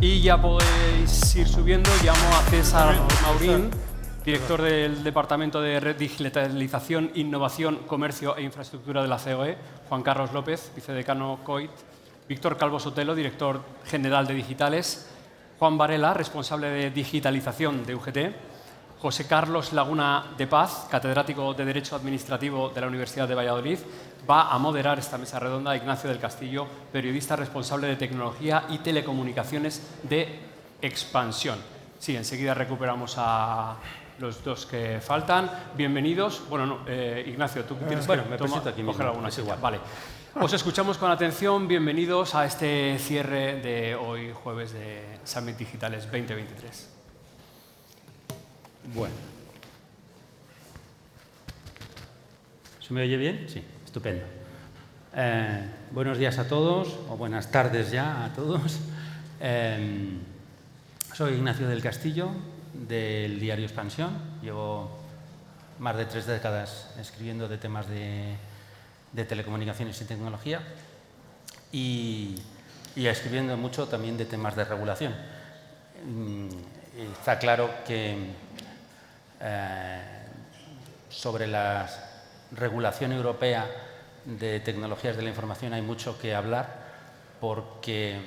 Y ya podéis ir subiendo. Llamo a César Maurín, director del Departamento de Digitalización, Innovación, Comercio e Infraestructura de la COE, Juan Carlos López, vicedecano COIT, Víctor Calvo Sotelo, director general de Digitales, Juan Varela, responsable de Digitalización de UGT, José Carlos Laguna de Paz, catedrático de Derecho Administrativo de la Universidad de Valladolid, va a moderar esta mesa redonda Ignacio del Castillo, periodista responsable de Tecnología y Telecomunicaciones de Expansión. Sí, enseguida recuperamos a los dos que faltan. Bienvenidos. Bueno, no, Ignacio, tú tienes que coger alguna silla. Vale. Os escuchamos con atención. Bienvenidos a este cierre de hoy, jueves de Summit Digitales 2023. Bueno. ¿Se me oye bien? Sí, estupendo. Buenos días a todos, o buenas tardes ya a todos. Soy Ignacio del Castillo, del diario Expansión. Llevo más de 3 décadas escribiendo de temas de telecomunicaciones y tecnología y escribiendo mucho también de temas de regulación. Está claro que sobre la regulación europea de tecnologías de la información hay mucho que hablar porque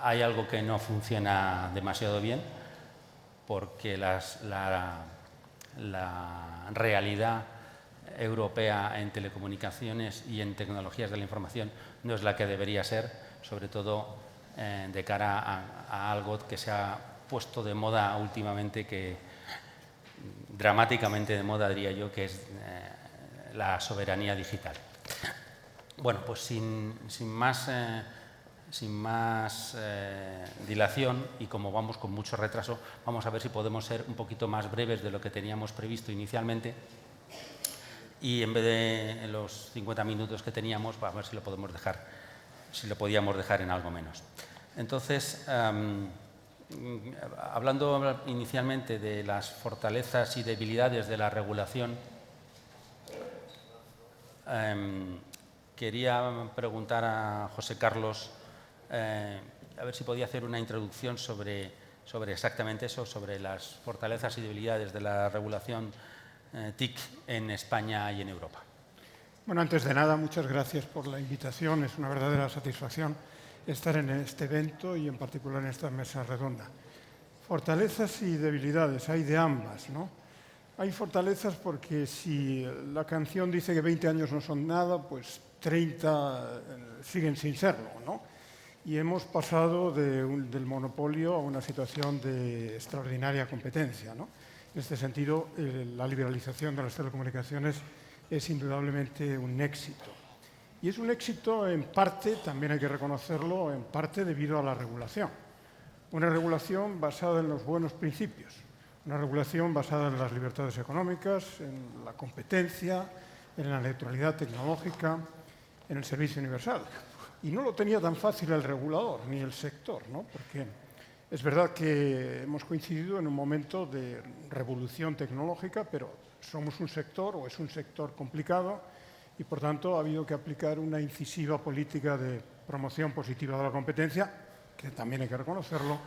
hay algo que no funciona demasiado bien, porque la realidad europea en telecomunicaciones y en tecnologías de la información no es la que debería ser, sobre todo de cara a algo que se ha puesto de moda últimamente, que dramáticamente de moda, diría yo, que es la soberanía digital. Bueno, pues sin más dilación, y como vamos con mucho retraso, vamos a ver si podemos ser un poquito más breves de lo que teníamos previsto inicialmente, y en vez de los 50 minutos que teníamos, a ver si lo podíamos dejar en algo menos. Entonces, hablando inicialmente de las fortalezas y debilidades de la regulación, quería preguntar a José Carlos a ver si podía hacer una introducción sobre exactamente eso, sobre las fortalezas y debilidades de la regulación TIC en España y en Europa. Bueno, antes de nada, muchas gracias por la invitación. Es una verdadera satisfacción estar en este evento y en particular en esta mesa redonda. Fortalezas y debilidades, hay de ambas, ¿no? Hay fortalezas porque si la canción dice que 20 años no son nada, pues 30 siguen sin serlo, ¿no? Y hemos pasado del monopolio a una situación de extraordinaria competencia, ¿no? En este sentido, la liberalización de las telecomunicaciones es indudablemente un éxito. Y es un éxito en parte, también hay que reconocerlo, en parte debido a la regulación. Una regulación basada en los buenos principios, una regulación basada en las libertades económicas, en la competencia, en la neutralidad tecnológica, en el servicio universal. Y no lo tenía tan fácil el regulador ni el sector, ¿no? Porque es verdad que hemos coincidido en un momento de revolución tecnológica, pero somos un sector, o es un sector complicado, y por tanto ha habido que aplicar una incisiva política de promoción positiva de la competencia, que también hay que reconocerlo,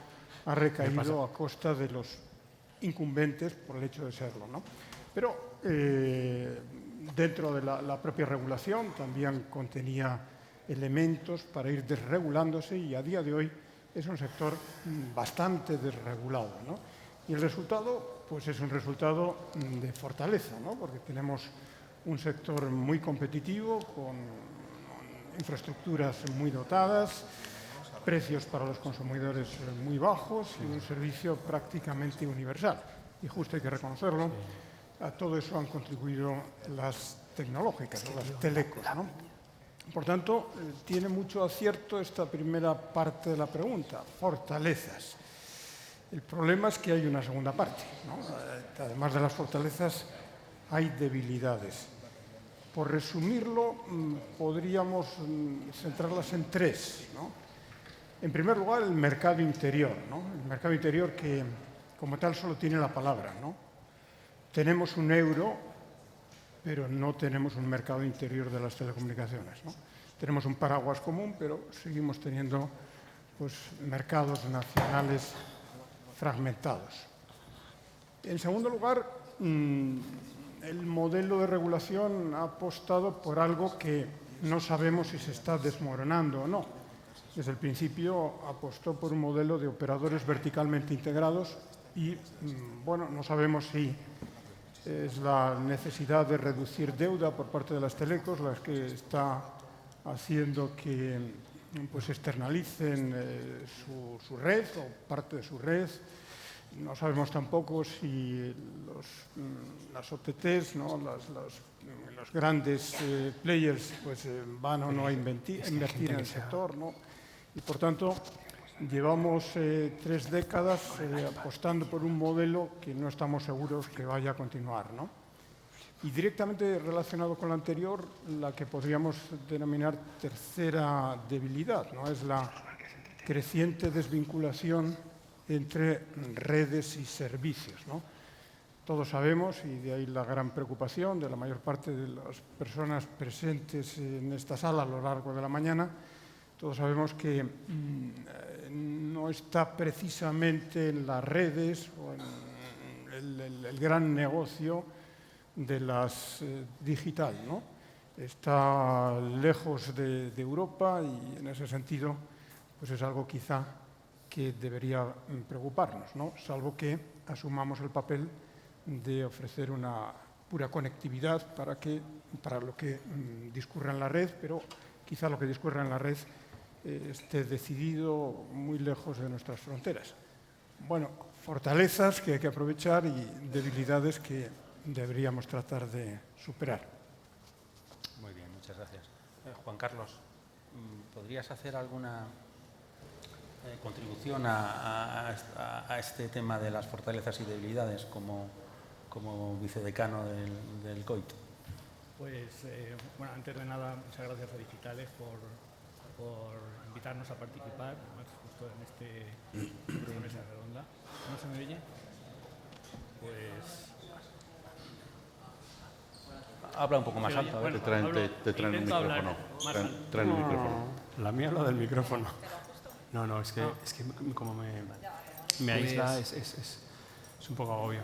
ha recaído a costa de los incumbentes por el hecho de serlo, ¿no? Pero dentro de la propia regulación también contenía elementos para ir desregulándose, y a día de hoy es un sector bastante desregulado, ¿no? Y el resultado, pues es un resultado de fortaleza, ¿no? Porque tenemos un sector muy competitivo, con infraestructuras muy dotadas, precios para los consumidores muy bajos y un servicio prácticamente universal. Y justo hay que reconocerlo, a todo eso han contribuido las tecnológicas, las telecos, ¿no? Por tanto, tiene mucho acierto esta primera parte de la pregunta, fortalezas. El problema es que hay una segunda parte, ¿no? Además de las fortalezas, hay debilidades. Por resumirlo, podríamos centrarlas en 3, ¿no? En primer lugar, el mercado interior, ¿no? El mercado interior que, como tal, solo tiene la palabra, ¿no? Tenemos un euro, pero no tenemos un mercado interior de las telecomunicaciones, ¿no? Tenemos un paraguas común, pero seguimos teniendo pues, mercados nacionales fragmentados. En segundo lugar, el modelo de regulación ha apostado por algo que no sabemos si se está desmoronando o no. Desde el principio apostó por un modelo de operadores verticalmente integrados y, bueno, no sabemos si es la necesidad de reducir deuda por parte de las telecos la que está haciendo que pues, externalicen su red o parte de su red. No sabemos tampoco si las OTTs, ¿no? los grandes players pues, van o no a invertir en el sector, ¿no? Y, por tanto, llevamos 3 décadas apostando por un modelo que no estamos seguros que vaya a continuar, ¿no? Y directamente relacionado con la anterior, la que podríamos denominar tercera debilidad, ¿no? Es la creciente desvinculación entre redes y servicios, ¿no? Todos sabemos, y de ahí la gran preocupación de la mayor parte de las personas presentes en esta sala a lo largo de la mañana, todos sabemos que no está precisamente en las redes o en el gran negocio de las digital, ¿no? Está lejos de Europa y en ese sentido pues es algo quizá que debería preocuparnos, ¿no? Salvo que asumamos el papel de ofrecer una pura conectividad para lo que discurra en la red, pero quizá lo que discurra en la red esté decidido muy lejos de nuestras fronteras. Bueno, fortalezas que hay que aprovechar y debilidades que deberíamos tratar de superar. Muy bien, muchas gracias. Juan Carlos, ¿podrías hacer alguna contribución a este tema de las fortalezas y debilidades como vicedecano del COIT? Pues, bueno, antes de nada, muchas gracias a Digitales por invitarnos a participar, además, justo en esta mesa redonda. ¿No se me oye? Pues... Habla un poco más alto. Bueno, te traen un micrófono. Traen un micrófono. La mía o la del micrófono. No, es que como me aísla es un poco agobio.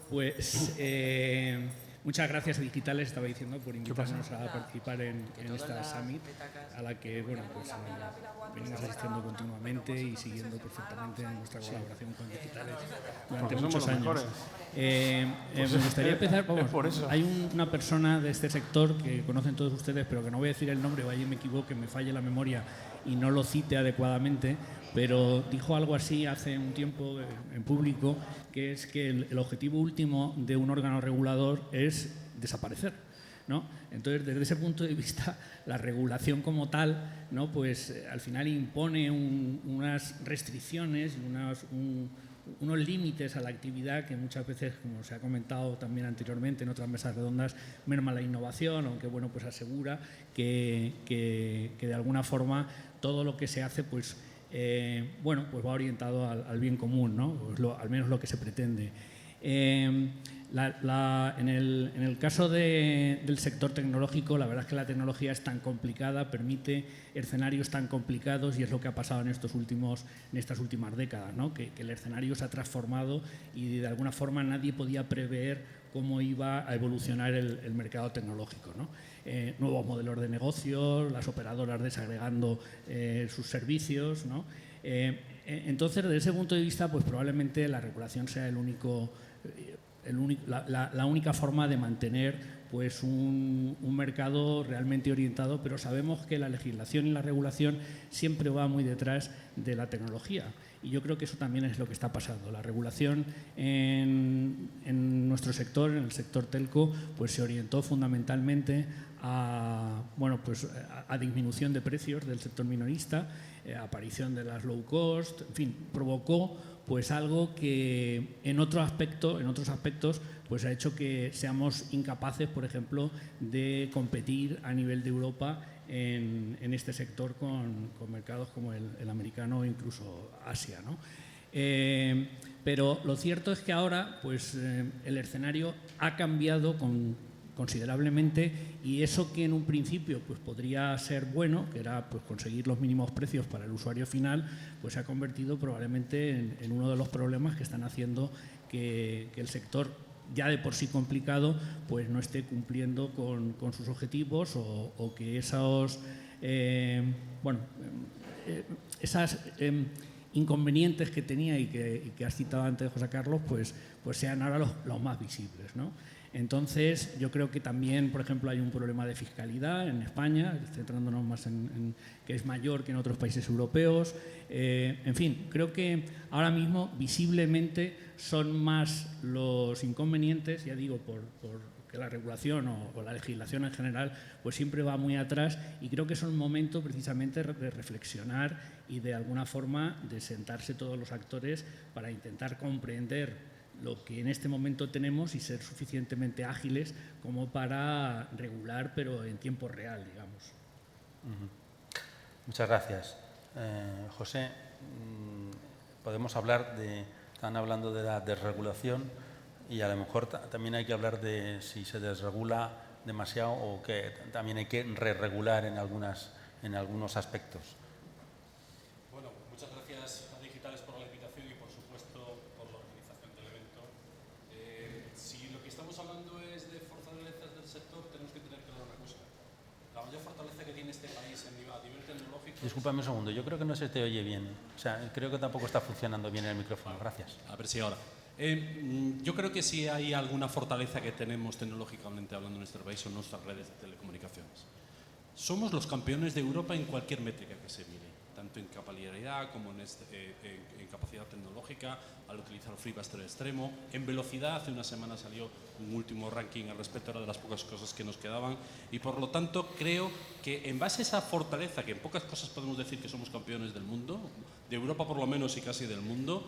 Pues muchas gracias a Digitales, estaba diciendo, por invitarnos a participar en esta Summit, a la que bueno, pues, venimos asistiendo continuamente y siguiendo perfectamente nuestra colaboración con Digitales durante Porque muchos somos los años. Me gustaría empezar, hay una persona de este sector que conocen todos ustedes, pero que no voy a decir el nombre, vaya y me equivoque, me falle la memoria y no lo cite adecuadamente, pero dijo algo así hace un tiempo en público, que es que el objetivo último de un órgano regulador es desaparecer, ¿no? Entonces, desde ese punto de vista, la regulación como tal, ¿no? Pues al final impone unas restricciones y unos límites a la actividad que muchas veces, como se ha comentado también anteriormente en otras mesas redondas, merma la innovación, aunque bueno, pues asegura que de alguna forma todo lo que se hace pues va orientado al bien común, ¿no? Pues al menos lo que se pretende. En el caso del sector tecnológico, la verdad es que la tecnología es tan complicada, permite escenarios tan complicados y es lo que ha pasado en estas últimas décadas, ¿no? Que el escenario se ha transformado y de alguna forma nadie podía prever cómo iba a evolucionar el mercado tecnológico, ¿no? Nuevos modelos de negocio, las operadoras desagregando sus servicios, ¿no? Entonces, desde ese punto de vista, pues probablemente la regulación sea la única forma de mantener pues un mercado realmente orientado, pero sabemos que la legislación y la regulación siempre va muy detrás de la tecnología. Y yo creo que eso también es lo que está pasando. La regulación en nuestro sector, en el sector telco, pues se orientó fundamentalmente a disminución de precios del sector minorista, aparición de las low cost, en fin, provocó pues algo que en otros aspectos pues ha hecho que seamos incapaces, por ejemplo, de competir a nivel de Europa en este sector con mercados como el americano o incluso Asia, ¿no? Pero lo cierto es que ahora pues, el escenario ha cambiado considerablemente, y eso que en un principio pues, podría ser bueno, que era pues, conseguir los mínimos precios para el usuario final, pues se ha convertido probablemente en uno de los problemas que están haciendo que el sector, ya de por sí complicado, pues no esté cumpliendo con sus objetivos o que esos inconvenientes que tenía y que has citado antes, José Carlos, pues sean ahora los más visibles, ¿no? Entonces, yo creo que también, por ejemplo, hay un problema de fiscalidad en España, centrándonos más en que es mayor que en otros países europeos. En fin, creo que ahora mismo visiblemente son más los inconvenientes, ya digo, porque la regulación o la legislación en general pues siempre va muy atrás, y creo que es un momento precisamente de reflexionar y de alguna forma de sentarse todos los actores para intentar comprender lo que en este momento tenemos y ser suficientemente ágiles como para regular, pero en tiempo real, digamos. Muchas gracias. José, podemos hablar están hablando de la desregulación, y a lo mejor también hay que hablar de si se desregula demasiado o que también hay que re-regular en algunos aspectos. Bueno, muchas gracias a Digitales por la invitación y, por supuesto, por la organización del evento. Si lo que estamos hablando es de fortalezas del sector, tenemos que tener claro una cosa. La mayor fortaleza que tiene este país a nivel tecnológico... Discúlpame un segundo, yo creo que no se te oye bien. O sea, creo que tampoco está funcionando bien el micrófono. Gracias. A ver si ahora. Yo creo que si hay alguna fortaleza que tenemos tecnológicamente hablando en nuestro país son nuestras redes de telecomunicaciones. Somos los campeones de Europa en cualquier métrica que se mire, tanto en capilaridad como en capacidad tecnológica, al utilizar FreeBuster extremo, en velocidad. Hace una semana salió un último ranking al respecto, era de las pocas cosas que nos quedaban, y por lo tanto creo que en base a esa fortaleza, que en pocas cosas podemos decir que somos campeones del mundo, de Europa por lo menos y casi del mundo,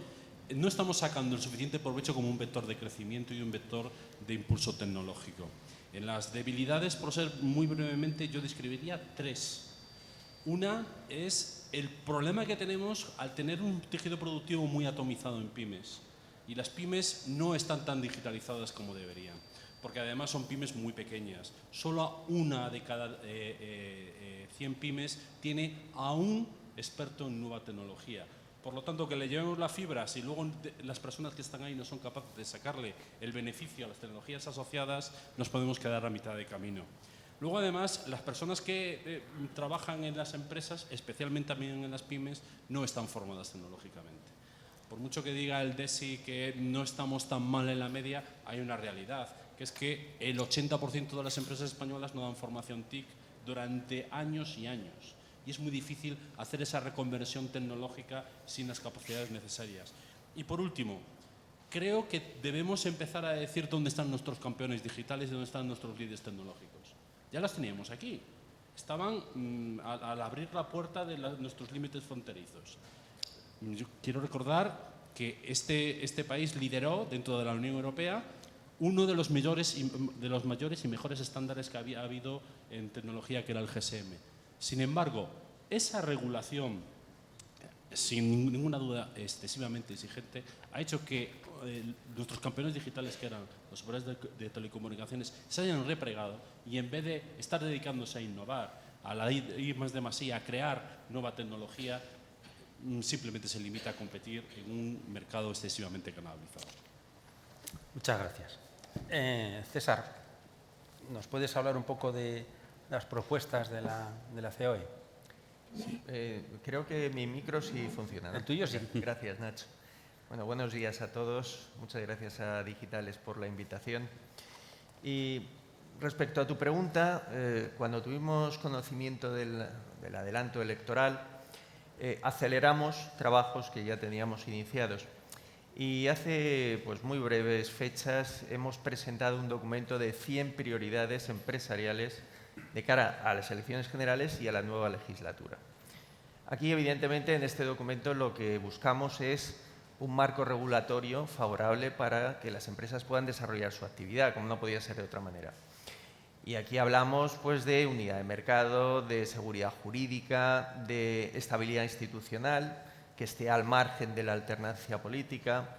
no estamos sacando el suficiente provecho como un vector de crecimiento y un vector de impulso tecnológico. En las debilidades, por ser muy brevemente, yo describiría tres. Una es el problema que tenemos al tener un tejido productivo muy atomizado en pymes, y las pymes no están tan digitalizadas como deberían, porque además son pymes muy pequeñas. Solo una de cada 100 pymes tiene a un experto en nueva tecnología. Por lo tanto, que le llevemos la fibra, si luego las personas que están ahí no son capaces de sacarle el beneficio a las tecnologías asociadas, nos podemos quedar a mitad de camino. Luego, además, las personas que trabajan en las empresas, especialmente también en las pymes, no están formadas tecnológicamente. Por mucho que diga el DESI que no estamos tan mal en la media, hay una realidad, que es que el 80% de las empresas españolas no dan formación TIC durante años y años. Y es muy difícil hacer esa reconversión tecnológica sin las capacidades necesarias. Y por último, creo que debemos empezar a decir dónde están nuestros campeones digitales y dónde están nuestros líderes tecnológicos. Ya las teníamos aquí. Estaban al abrir la puerta de nuestros límites fronterizos. Yo quiero recordar que este país lideró dentro de la Unión Europea uno de los mayores y mejores estándares que había habido en tecnología, que era el GSM. Sin embargo, esa regulación, sin ninguna duda excesivamente exigente, ha hecho que nuestros campeones digitales, que eran los operadores de telecomunicaciones, se hayan replegado, y en vez de estar dedicándose a innovar, a la I+D+I, a crear nueva tecnología, simplemente se limita a competir en un mercado excesivamente canalizado. Muchas gracias. César, ¿nos puedes hablar un poco de las propuestas de la COE? Sí, creo que mi micro sí funciona, ¿no? El tuyo sí. Gracias, Nacho. Bueno, buenos días a todos. Muchas gracias a Digitales por la invitación. Y respecto a tu pregunta, cuando tuvimos conocimiento del adelanto electoral, aceleramos trabajos que ya teníamos iniciados. Y hace muy breves fechas hemos presentado un documento de 100 prioridades empresariales de cara a las elecciones generales y a la nueva legislatura. Aquí, evidentemente, en este documento lo que buscamos es un marco regulatorio favorable para que las empresas puedan desarrollar su actividad, como no podía ser de otra manera. Y aquí hablamos de unidad de mercado, de seguridad jurídica, de estabilidad institucional, que esté al margen de la alternancia política.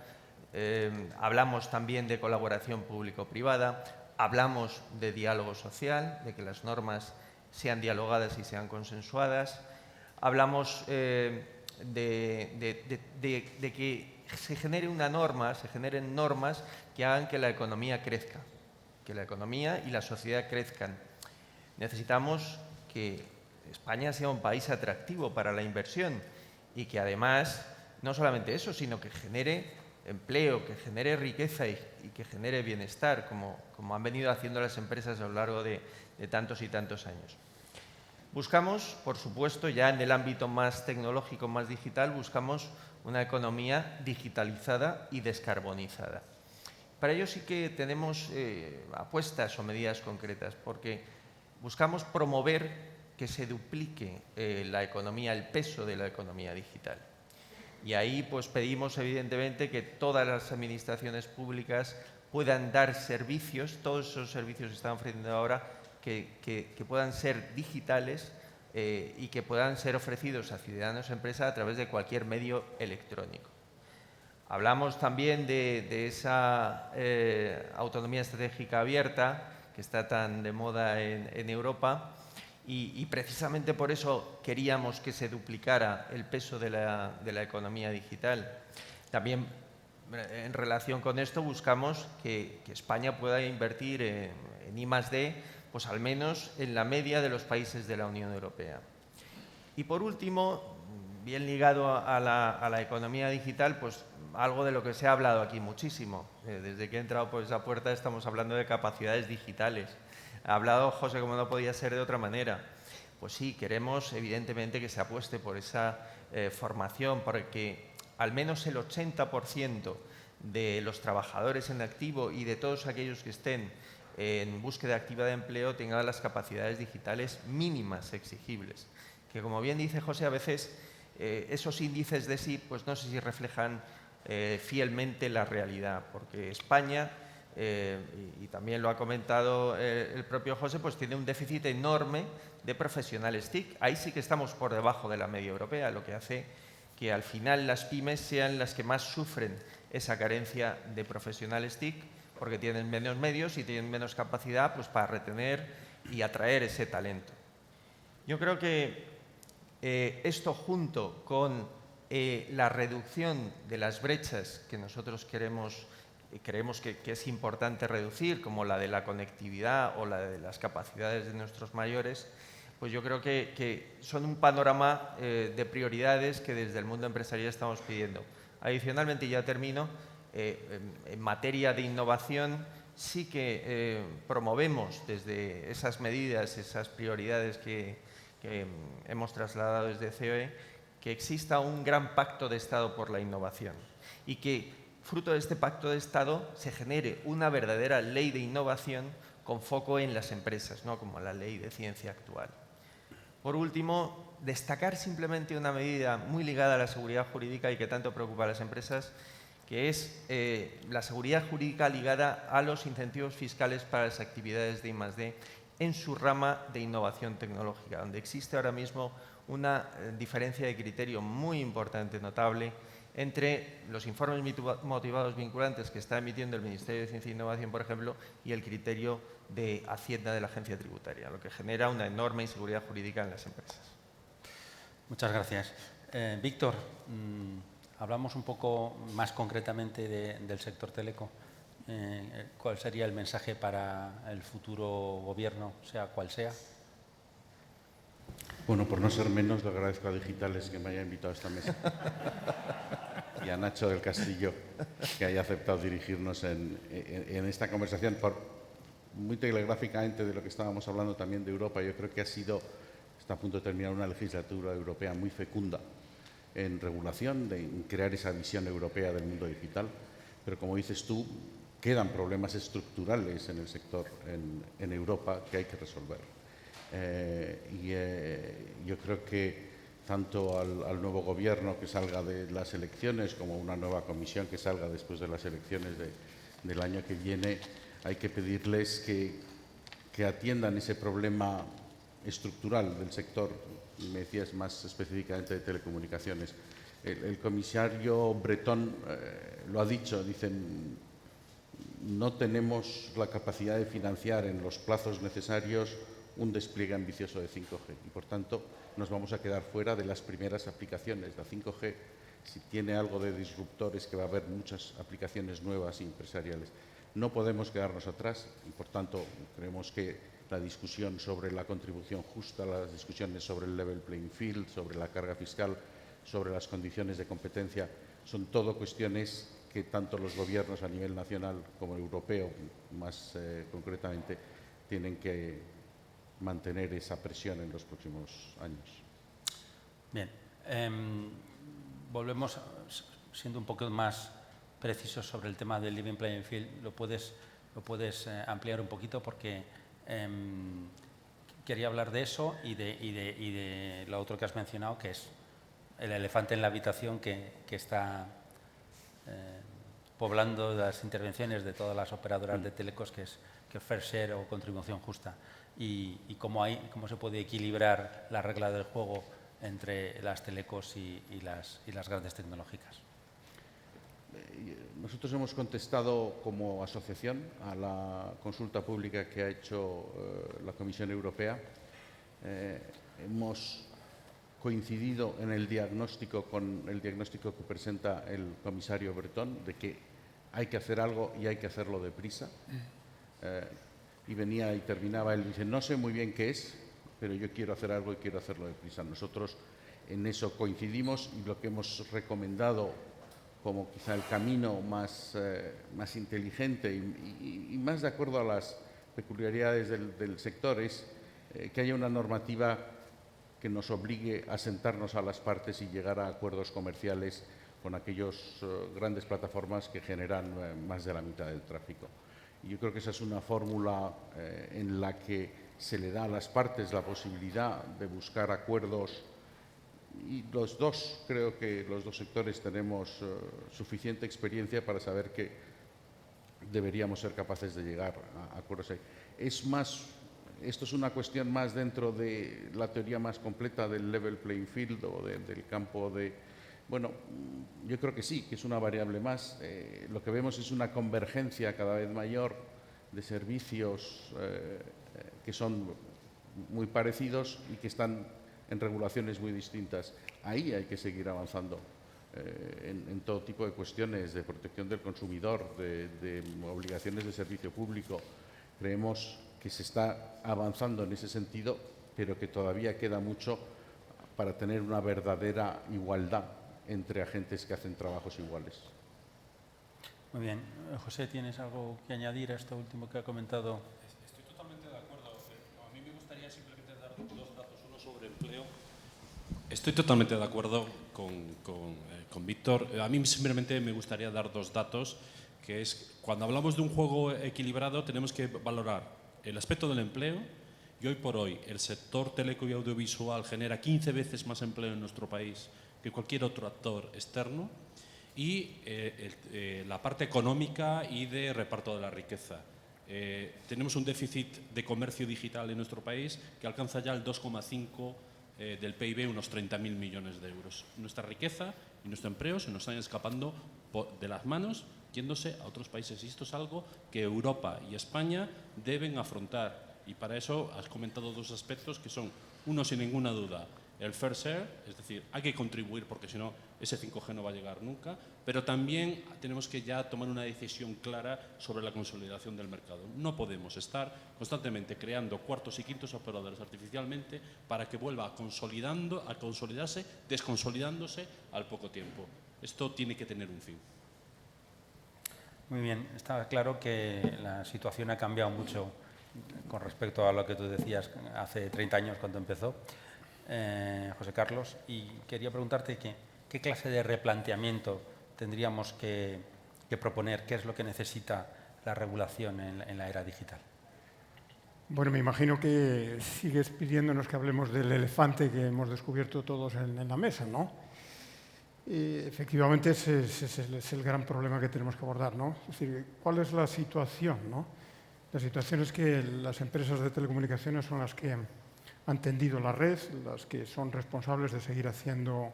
Hablamos también de colaboración público-privada, hablamos de diálogo social, de que las normas sean dialogadas y sean consensuadas. Hablamos de que se generen normas que hagan que la economía crezca, que la economía y la sociedad crezcan. Necesitamos que España sea un país atractivo para la inversión y que además, no solamente eso, sino que genere empleo, que genere riqueza y que genere bienestar, como han venido haciendo las empresas a lo largo de tantos y tantos años. Buscamos, por supuesto, ya en el ámbito más tecnológico, más digital, buscamos una economía digitalizada y descarbonizada. Para ello sí que tenemos apuestas o medidas concretas, porque buscamos promover que se duplique la economía, el peso de la economía digital. Y ahí pues pedimos evidentemente que todas las administraciones públicas puedan dar servicios, todos esos servicios que están ofreciendo ahora, que puedan ser digitales y que puedan ser ofrecidos a ciudadanos y empresas a través de cualquier medio electrónico. Hablamos también de esa autonomía estratégica abierta que está tan de moda en Europa y precisamente por eso queríamos que se duplicara el peso de la economía digital. También en relación con esto buscamos que España pueda invertir en I+D, pues al menos en la media de los países de la Unión Europea. Y por último, bien ligado a la economía digital, pues algo de lo que se ha hablado aquí muchísimo. Desde que he entrado por esa puerta estamos hablando de capacidades digitales. Ha hablado José como no podía ser de otra manera. Pues sí, queremos evidentemente que se apueste por esa formación, porque al menos el 80% de los trabajadores en activo y de todos aquellos que estén en búsqueda activa de empleo tengan las capacidades digitales mínimas exigibles. Que como bien dice José, a veces esos índices de SIP pues no sé si reflejan fielmente la realidad, porque España, y también lo ha comentado el propio José, pues tiene un déficit enorme de profesionales TIC. Ahí sí que estamos por debajo de la media europea, lo que hace que al final las pymes sean las que más sufren esa carencia de profesionales TIC, porque tienen menos medios y tienen menos capacidad pues, para retener y atraer ese talento. Yo creo que esto junto con la reducción de las brechas que nosotros creemos que es importante reducir, como la de la conectividad o la de las capacidades de nuestros mayores, pues yo creo que son un panorama de prioridades que desde el mundo empresarial estamos pidiendo. Adicionalmente, y ya termino, en materia de innovación sí que promovemos desde esas medidas, esas prioridades que hemos trasladado desde COE, que exista un gran pacto de Estado por la innovación y que fruto de este pacto de Estado se genere una verdadera ley de innovación con foco en las empresas, no como la ley de ciencia actual. Por último, destacar simplemente una medida muy ligada a la seguridad jurídica y que tanto preocupa a las empresas, que es la seguridad jurídica ligada a los incentivos fiscales para las actividades de I+D en su rama de innovación tecnológica, donde existe ahora mismo una diferencia de criterio muy importante, notable, entre los informes motivados vinculantes que está emitiendo el Ministerio de Ciencia e Innovación, por ejemplo, y el criterio de Hacienda de la Agencia Tributaria, lo que genera una enorme inseguridad jurídica en las empresas. Muchas gracias. Víctor, hablamos un poco más concretamente del sector teleco. ¿Cuál sería el mensaje para el futuro gobierno, sea cual sea? Bueno, por no ser menos, le agradezco a Digitales que me haya invitado a esta mesa y a Nacho del Castillo que haya aceptado dirigirnos en esta conversación. Muy telegráficamente de lo que estábamos hablando también de Europa, yo creo que está a punto de terminar una legislatura europea muy fecunda en regulación, en crear esa visión europea del mundo digital, pero como dices tú, quedan problemas estructurales en el sector en Europa que hay que resolver. Yo creo que tanto al nuevo gobierno que salga de las elecciones como a una nueva comisión que salga después de las elecciones del año que viene, hay que pedirles que atiendan ese problema estructural del sector. Me decías más específicamente de telecomunicaciones. El comisario Breton lo ha dicho, dicen, no tenemos la capacidad de financiar en los plazos necesarios un despliegue ambicioso de 5G y, por tanto, nos vamos a quedar fuera de las primeras aplicaciones. La 5G, si tiene algo de disruptor, es que va a haber muchas aplicaciones nuevas y empresariales. No podemos quedarnos atrás y, por tanto, creemos que la discusión sobre la contribución justa, las discusiones sobre el level playing field, sobre la carga fiscal, sobre las condiciones de competencia, son todo cuestiones que tanto los gobiernos a nivel nacional como europeo, más concretamente, tienen que mantener esa presión en los próximos años. Bien, volvemos siendo un poco más precisos sobre el tema del level playing field. Lo puedes ampliar un poquito porque quería hablar de eso y de lo otro que has mencionado, que es el elefante en la habitación que está poblando las intervenciones de todas las operadoras de telecos, que es fair share o contribución justa, y cómo se puede equilibrar la regla del juego entre las telecos y las grandes tecnológicas. Nosotros hemos contestado como asociación a la consulta pública que ha hecho la Comisión Europea. Hemos coincidido en el diagnóstico con el diagnóstico que presenta el comisario Breton de que hay que hacer algo y hay que hacerlo deprisa. Y venía y terminaba él, dice, no sé muy bien qué es, pero yo quiero hacer algo y quiero hacerlo deprisa. Nosotros en eso coincidimos y lo que hemos recomendado como quizá el camino más inteligente y más de acuerdo a las peculiaridades del sector es que haya una normativa que nos obligue a sentarnos a las partes y llegar a acuerdos comerciales con aquellas grandes plataformas que generan más de la mitad del tráfico. Y yo creo que esa es una fórmula en la que se le da a las partes la posibilidad de buscar acuerdos y creo que los dos sectores tenemos suficiente experiencia para saber que deberíamos ser capaces de llegar a acuerdos ahí. Esto es una cuestión más dentro de la teoría más completa del level playing field o del campo de... Bueno, yo creo que sí, que es una variable más. Lo que vemos es una convergencia cada vez mayor de servicios que son muy parecidos y que están en regulaciones muy distintas. Ahí hay que seguir avanzando en todo tipo de cuestiones de protección del consumidor, de obligaciones de servicio público. Creemos que se está avanzando en ese sentido, pero que todavía queda mucho para tener una verdadera igualdad entre agentes que hacen trabajos iguales. Muy bien. José, ¿tienes algo que añadir a esto último que ha comentado? Estoy totalmente de acuerdo. A mí me gustaría simplemente dar dos datos, uno sobre empleo. Estoy totalmente de acuerdo con Víctor. A mí simplemente me gustaría dar dos datos, que es cuando hablamos de un juego equilibrado tenemos que valorar el aspecto del empleo, y hoy por hoy el sector teleco y audiovisual genera 15 veces más empleo en nuestro país que cualquier otro actor externo, y la parte económica y de reparto de la riqueza. Tenemos un déficit de comercio digital en nuestro país que alcanza ya el 2,5% del PIB, unos 30.000 millones de euros. Nuestra riqueza y nuestro empleo se nos están escapando de las manos, yéndose a otros países. Y esto es algo que Europa y España deben afrontar. Y para eso has comentado dos aspectos que son, uno sin ninguna duda, el fair share, es decir, hay que contribuir porque si no ese 5G no va a llegar nunca, pero también tenemos que ya tomar una decisión clara sobre la consolidación del mercado. No podemos estar constantemente creando cuartos y quintos operadores artificialmente para que vuelva a consolidarse, desconsolidándose al poco tiempo. Esto tiene que tener un fin. Muy bien, está claro que la situación ha cambiado mucho con respecto a lo que tú decías hace 30 años cuando empezó. José Carlos, y quería preguntarte qué clase de replanteamiento tendríamos que proponer, qué es lo que necesita la regulación en la era digital. Bueno, me imagino que sigues pidiéndonos que hablemos del elefante que hemos descubierto todos en la mesa, ¿no? Y efectivamente ese es el gran problema que tenemos que abordar, ¿no? Es decir, ¿cuál es la situación, no? La situación es que las empresas de telecomunicaciones son las que han tendido la red, las que son responsables de seguir haciendo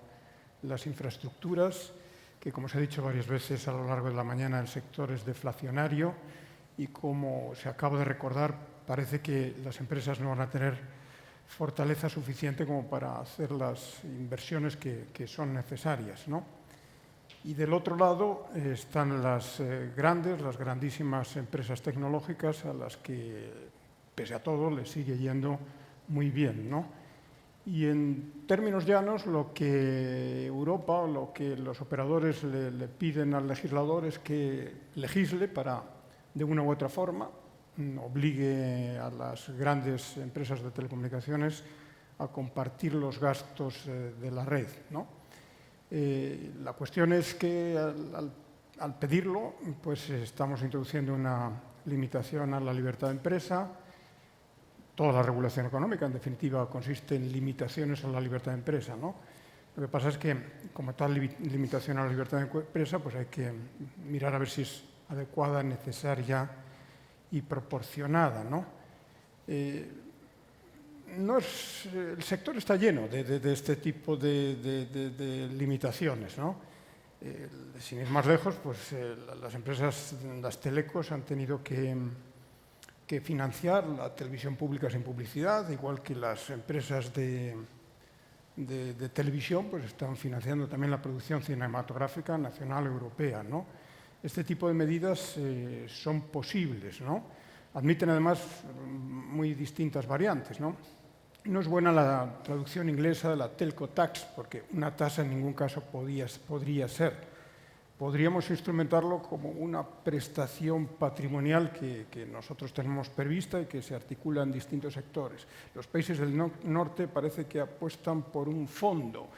las infraestructuras, que, como se ha dicho varias veces a lo largo de la mañana, el sector es deflacionario y, como se acaba de recordar, parece que las empresas no van a tener fortaleza suficiente como para hacer las inversiones que son necesarias, ¿no? Y del otro lado están las las grandísimas empresas tecnológicas a las que, pese a todo, les sigue yendo muy bien, ¿no? Y en términos llanos, lo que Europa, lo que los operadores le piden al legislador es que legisle para, de una u otra forma, obligue a las grandes empresas de telecomunicaciones a compartir los gastos de la red, ¿no? La cuestión es que al pedirlo, pues estamos introduciendo una limitación a la libertad de empresa. Toda la regulación económica, en definitiva, consiste en limitaciones a la libertad de empresa, ¿no? Lo que pasa es que, como tal limitación a la libertad de empresa, pues hay que mirar a ver si es adecuada, necesaria y proporcionada, ¿no? El sector está lleno de este tipo de limitaciones, ¿no? Sin ir más lejos, pues las empresas, las telecos, han tenido que financiar la televisión pública sin publicidad, igual que las empresas de televisión pues están financiando también la producción cinematográfica nacional europea, ¿no? Este tipo de medidas son posibles, ¿no? Admiten además muy distintas variantes, ¿no? No es buena la traducción inglesa de la telco tax, porque una tasa en ningún caso podría ser. Podríamos instrumentarlo como una prestación patrimonial que nosotros tenemos prevista y que se articula en distintos sectores. Los países del norte parece que apuestan por un fondo.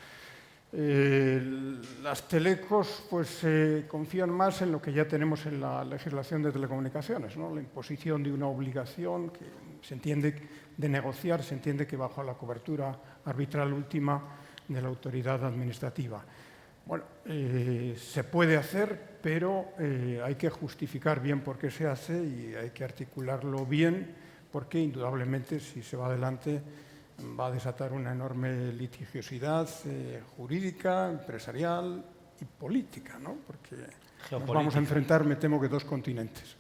Las telecos pues, confían más en lo que ya tenemos en la legislación de telecomunicaciones, ¿no? La imposición de una obligación que se entiende de negociar, se entiende que bajo la cobertura arbitral última de la autoridad administrativa. Bueno, se puede hacer, pero hay que justificar bien por qué se hace y hay que articularlo bien, porque indudablemente si se va adelante va a desatar una enorme litigiosidad jurídica, empresarial y política, ¿no? Porque nos vamos a enfrentar, me temo, que dos continentes.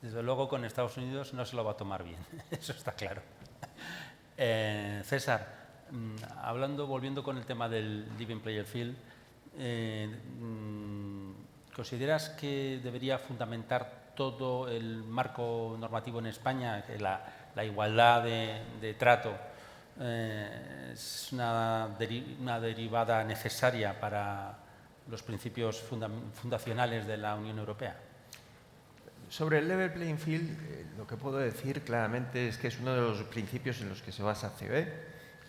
Desde luego con Estados Unidos no se lo va a tomar bien, eso está claro. César, volviendo con el tema del Living Player Field, ¿consideras que debería fundamentar todo el marco normativo en España, que la igualdad de trato es una derivada necesaria para los principios fundacionales de la Unión Europea? Sobre el level playing field, lo que puedo decir claramente es que es uno de los principios en los que se basa COE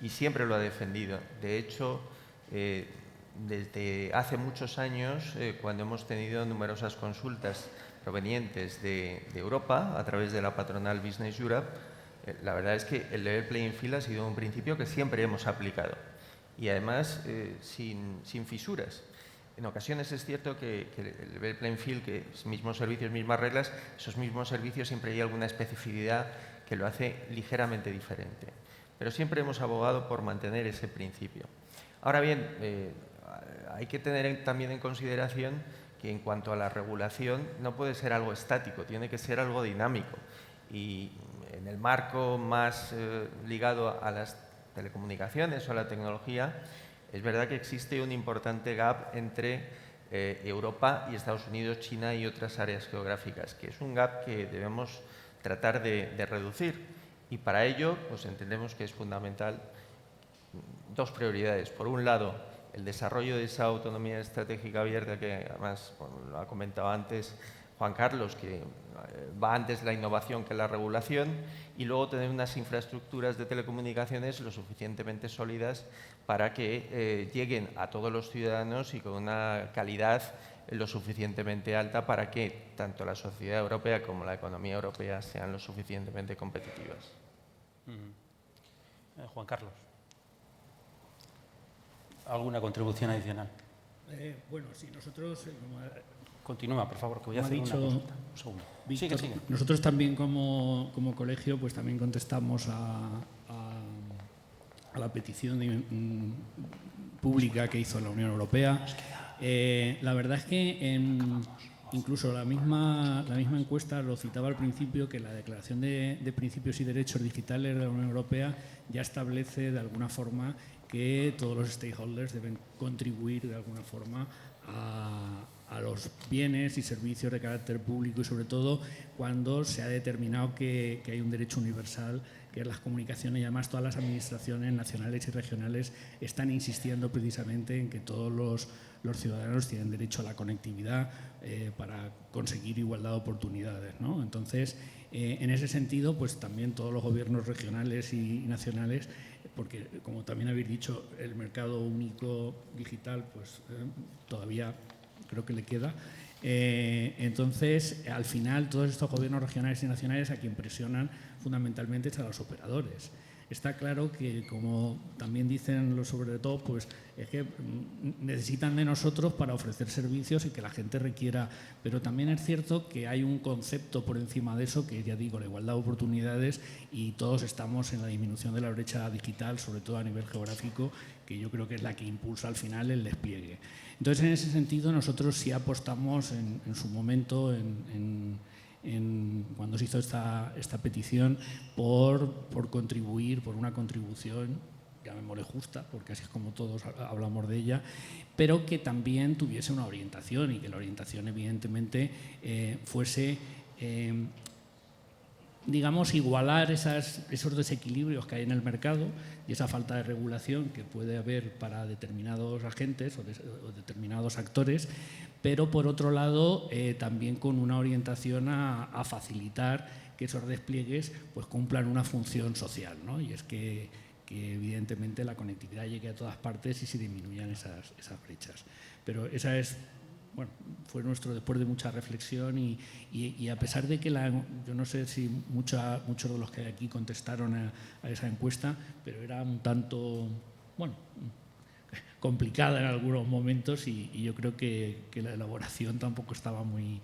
y siempre lo ha defendido. De hecho, desde hace muchos años, cuando hemos tenido numerosas consultas provenientes de Europa a través de la patronal Business Europe, la verdad es que el level playing field ha sido un principio que siempre hemos aplicado y además sin fisuras. En ocasiones es cierto que el level playing field, que es mismos servicios, mismas reglas, esos mismos servicios siempre hay alguna especificidad que lo hace ligeramente diferente. Pero siempre hemos abogado por mantener ese principio. Ahora bien, hay que tener también en consideración que en cuanto a la regulación no puede ser algo estático, tiene que ser algo dinámico. Y en el marco más ligado a las telecomunicaciones o a la tecnología, es verdad que existe un importante gap entre Europa y Estados Unidos, China y otras áreas geográficas, que es un gap que debemos tratar de reducir. Y para ello, pues entendemos que es fundamental dos prioridades. Por un lado, el desarrollo de esa autonomía estratégica abierta que además lo ha comentado antes Juan Carlos, que va antes la innovación que la regulación, y luego tener unas infraestructuras de telecomunicaciones lo suficientemente sólidas para que lleguen a todos los ciudadanos y con una calidad lo suficientemente alta para que tanto la sociedad europea como la economía europea sean lo suficientemente competitivas. Juan Carlos, ¿alguna contribución adicional? Bueno, sí, nosotros... Continúa, por favor, que voy a hacer una consulta. Un segundo. Víctor, sigue. Nosotros también como colegio pues también contestamos a la petición pública que hizo la Unión Europea La verdad es que incluso la misma encuesta lo citaba al principio, que la Declaración de Principios y Derechos Digitales de la Unión Europea ya establece de alguna forma que todos los stakeholders deben contribuir de alguna forma a los bienes y servicios de carácter público, y sobre todo cuando se ha determinado que hay un derecho universal, que es las comunicaciones, y además todas las administraciones nacionales y regionales están insistiendo precisamente en que todos los ciudadanos tienen derecho a la conectividad para conseguir igualdad de oportunidades, ¿no? Entonces, en ese sentido, pues también todos los gobiernos regionales y nacionales, porque como también habéis dicho, el mercado único digital pues todavía creo que le queda. Entonces, al final, todos estos gobiernos regionales y nacionales a quien presionan fundamentalmente es a los operadores. Está claro que, como también dicen los sobre todo, pues es que necesitan de nosotros para ofrecer servicios y que la gente requiera, pero también es cierto que hay un concepto por encima de eso, que ya digo, la igualdad de oportunidades, y todos estamos en la disminución de la brecha digital, sobre todo a nivel geográfico, que yo creo que es la que impulsa al final el despliegue. Entonces, en ese sentido, nosotros sí apostamos en su momento, cuando se hizo esta petición, por contribuir, por una contribución, llamémosle justa, porque así es como todos hablamos de ella, pero que también tuviese una orientación, y que la orientación evidentemente fuese, digamos, igualar esos desequilibrios que hay en el mercado y esa falta de regulación que puede haber para determinados agentes o determinados actores, pero por otro lado también con una orientación a facilitar que esos despliegues pues cumplan una función social, ¿no? Y es que evidentemente la conectividad llegue a todas partes y se disminuyan esas brechas. Pero esa es, bueno, fue nuestro después de mucha reflexión y a pesar de que yo no sé si muchos de los que hay aquí contestaron a esa encuesta, pero era un tanto, bueno, complicada en algunos momentos y yo creo que la elaboración tampoco estaba muy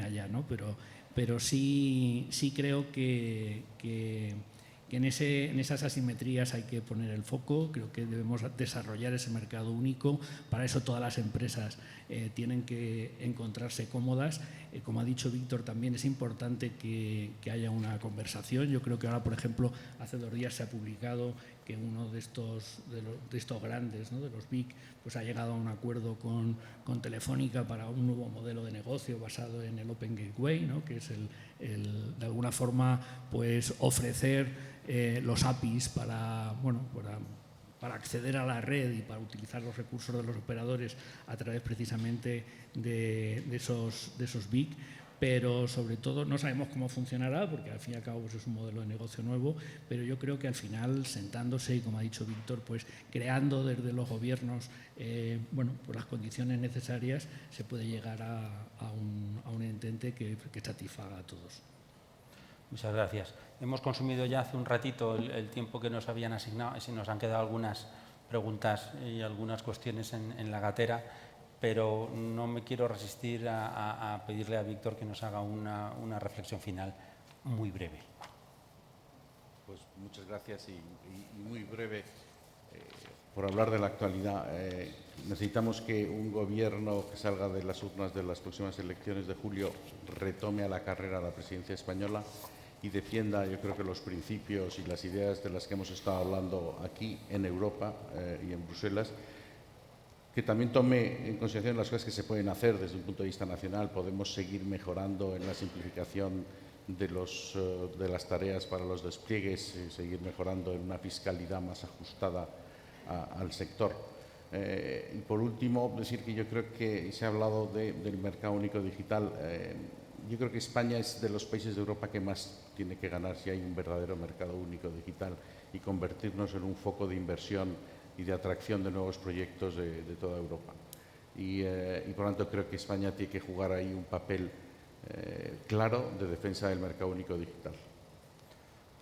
allá, ¿no? Pero sí creo que en esas asimetrías hay que poner el foco. Creo que debemos desarrollar ese mercado único. Para eso todas las empresas tienen que encontrarse cómodas. Como ha dicho Víctor, también es importante que haya una conversación. Yo creo que ahora, por ejemplo, hace 2 días se ha publicado que uno de estos grandes, ¿no?, de los BIC, pues ha llegado a un acuerdo con Telefónica para un nuevo modelo de negocio basado en el Open Gateway, ¿no?, que es de alguna forma pues ofrecer los APIs para acceder a la red y para utilizar los recursos de los operadores a través precisamente de esos BIC. Pero sobre todo no sabemos cómo funcionará, porque al fin y al cabo pues es un modelo de negocio nuevo, pero yo creo que al final, sentándose y, como ha dicho Víctor, pues creando desde los gobiernos pues las condiciones necesarias, se puede llegar a un entente que satisfaga a todos. Muchas gracias. Hemos consumido ya hace un ratito el tiempo que nos habían asignado, y se nos han quedado algunas preguntas y algunas cuestiones en la gatera, pero no me quiero resistir a pedirle a Víctor que nos haga una reflexión final muy breve. Pues muchas gracias y muy breve. Por hablar de la actualidad, necesitamos que un gobierno que salga de las urnas de las próximas elecciones de julio retome a la carrera la presidencia española y defienda, yo creo que los principios y las ideas de las que hemos estado hablando aquí en Europa y en Bruselas, que también tome en consideración las cosas que se pueden hacer desde un punto de vista nacional. Podemos seguir mejorando en la simplificación de las tareas para los despliegues, seguir mejorando en una fiscalidad más ajustada al sector. Y por último, decir que yo creo que se ha hablado del mercado único digital. Yo creo que España es de los países de Europa que más tiene que ganar si hay un verdadero mercado único digital y convertirnos en un foco de inversión y de atracción de nuevos proyectos de toda Europa. Y por lo tanto creo que España tiene que jugar ahí un papel claro de defensa del mercado único digital.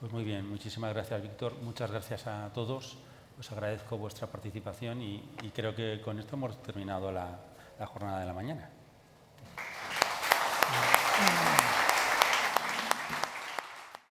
Pues muy bien, muchísimas gracias, Víctor. Muchas gracias a todos. Os agradezco vuestra participación y creo que con esto hemos terminado la jornada de la mañana.